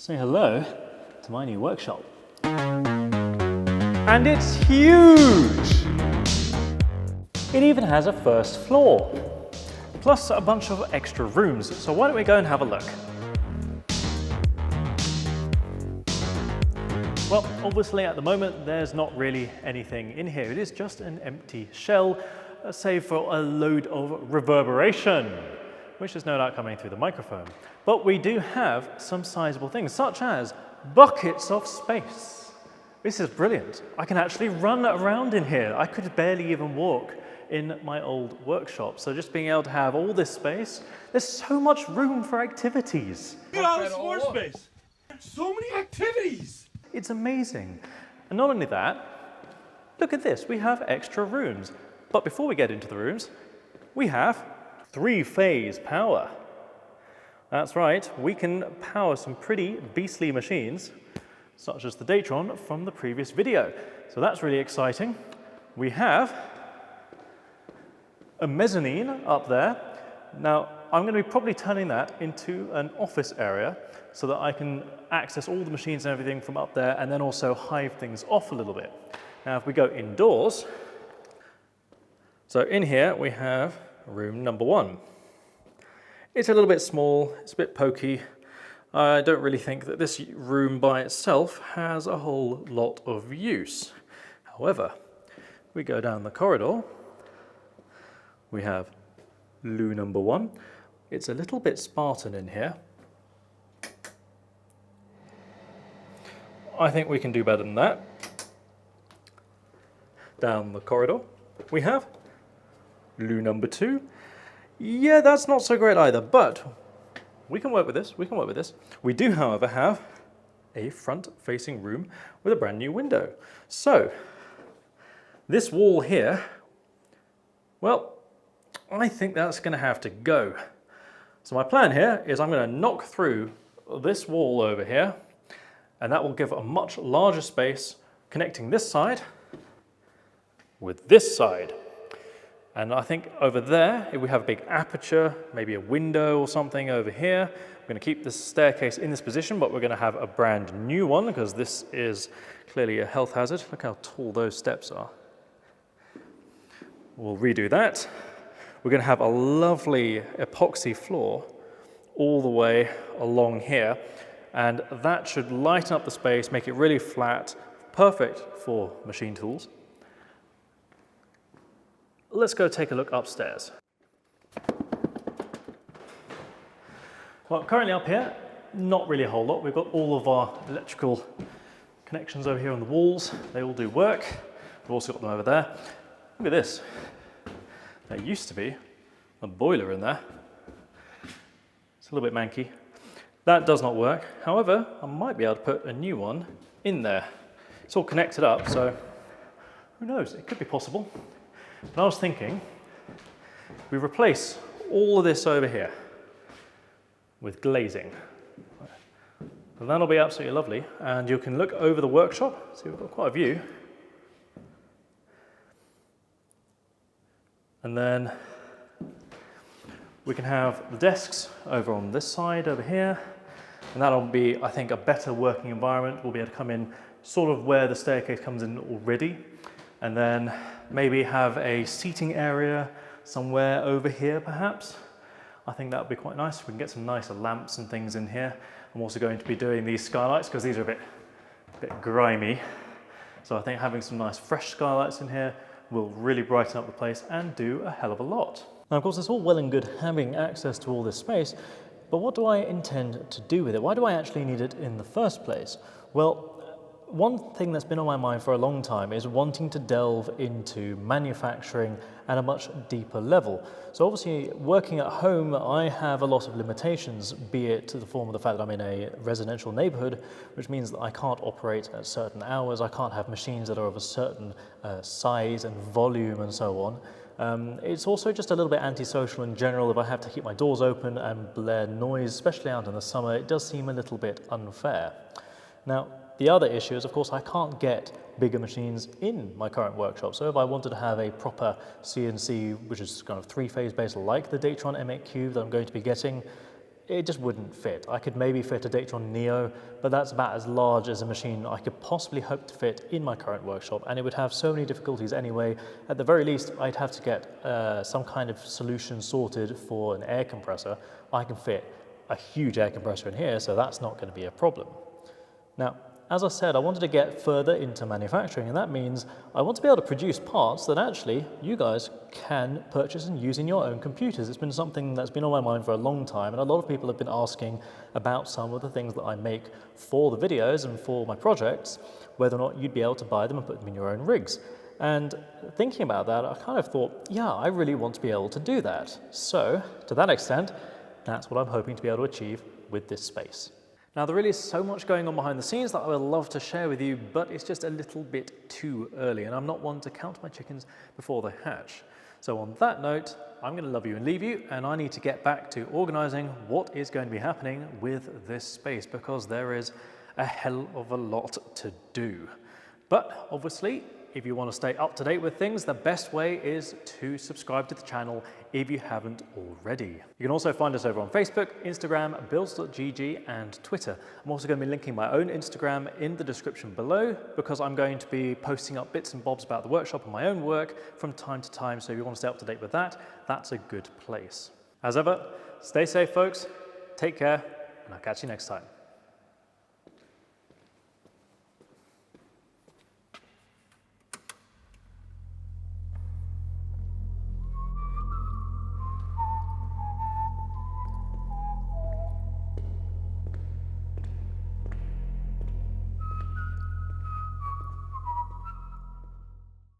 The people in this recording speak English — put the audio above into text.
Say hello to my new workshop. And it's huge! It even has a first floor, plus a bunch of extra rooms. So why don't we go and have a look? Well, obviously at the moment there's not really anything in here. It is just an empty shell, save for a load of reverberation, which is no doubt coming through the microphone. But we do have some sizable things, such as buckets of space. This is brilliant. I can actually run around in here. I could barely even walk in my old workshop. So just being able to have all this space, there's so much room for activities. Look at all this more space. So many activities. It's amazing. And not only that, look at this, we have extra rooms. But before we get into the rooms, we have three-phase power. That's right, we can power some pretty beastly machines, such as the Datron from the previous video. So that's really exciting. We have a mezzanine up there. Now, I'm going to be probably turning that into an office area so that I can access all the machines and everything from up there and then also hive things off a little bit. Now, if we go indoors, so in here we have room number 1. It's a little bit small, it's a bit pokey. I don't really think that this room by itself has a whole lot of use. However, we go down the corridor, we have loo number 1. It's a little bit Spartan in here. I think we can do better than that. Down the corridor, we have loo number 2. Yeah, that's not so great either, but we can work with this, we can work with this. We do, however, have a front-facing room with a brand new window. So, this wall here, well, I think that's going to have to go. So my plan here is I'm going to knock through this wall over here, and that will give a much larger space connecting this side with this side. And I think over there, if we have a big aperture, maybe a window or something over here, we're going to keep this staircase in this position, but we're going to have a brand new one because this is clearly a health hazard. Look how tall those steps are. We'll redo that. We're going to have a lovely epoxy floor all the way along here, and that should lighten up the space, make it really flat, perfect for machine tools. Let's go take a look upstairs. Well, currently up here, not really a whole lot. We've got all of our electrical connections over here on the walls. They all do work. We've also got them over there. Look at this. There used to be a boiler in there. It's a little bit manky. That does not work. However, I might be able to put a new one in there. It's all connected up, so who knows? It could be possible. And I was thinking, we replace all of this over here with glazing. And that'll be absolutely lovely. And you can look over the workshop. See, we've got quite a view. And then we can have the desks over on this side over here. And that'll be, I think, a better working environment. We'll be able to come in sort of where the staircase comes in already. And then maybe have a seating area somewhere over here perhaps. I think that would be quite nice. We can get some nicer lamps and things in here. I'm also going to be doing these skylights because these are a bit grimy. So I think having some nice fresh skylights in here will really brighten up the place and do a hell of a lot. Now of course it's all well and good having access to all this space, but what do I intend to do with it? Why do I actually need it in the first place? Well, one thing that's been on my mind for a long time is wanting to delve into manufacturing at a much deeper level. So obviously working at home, I have a lot of limitations, be it to the form of the fact that I'm in a residential neighborhood, which means that I can't operate at certain hours, I can't have machines that are of a certain size and volume and so on. It's also just a little bit antisocial in general. If I have to keep my doors open and blare noise, especially out in the summer, it does seem a little bit unfair. Now, the other issue is, of course, I can't get bigger machines in my current workshop. So if I wanted to have a proper CNC, which is kind of three-phase based like the Datron M8 Cube that I'm going to be getting, it just wouldn't fit. I could maybe fit a Dictron Neo, but that's about as large as a machine I could possibly hope to fit in my current workshop, and it would have so many difficulties anyway. At the very least, I'd have to get some kind of solution sorted for an air compressor. I can fit a huge air compressor in here, so that's not going to be a problem. Now, as I said, I wanted to get further into manufacturing, and that means I want to be able to produce parts that actually you guys can purchase and use in your own computers. It's been something that's been on my mind for a long time, and a lot of people have been asking about some of the things that I make for the videos and for my projects, whether or not you'd be able to buy them and put them in your own rigs. And thinking about that, I kind of thought, yeah, I really want to be able to do that. So, to that extent, that's what I'm hoping to be able to achieve with this space. Now, there really is so much going on behind the scenes that I would love to share with you, but it's just a little bit too early, and I'm not one to count my chickens before they hatch. So on that note, I'm going to love you and leave you, and I need to get back to organizing what is going to be happening with this space, because there is a hell of a lot to do. But obviously, if you want to stay up to date with things, the best way is to subscribe to the channel if you haven't already. You can also find us over on Facebook, Instagram, builds.gg, and Twitter. I'm also going to be linking my own Instagram in the description below, because I'm going to be posting up bits and bobs about the workshop and my own work from time to time, so if you want to stay up to date with that, that's a good place. As ever, stay safe folks, take care, and I'll catch you next time.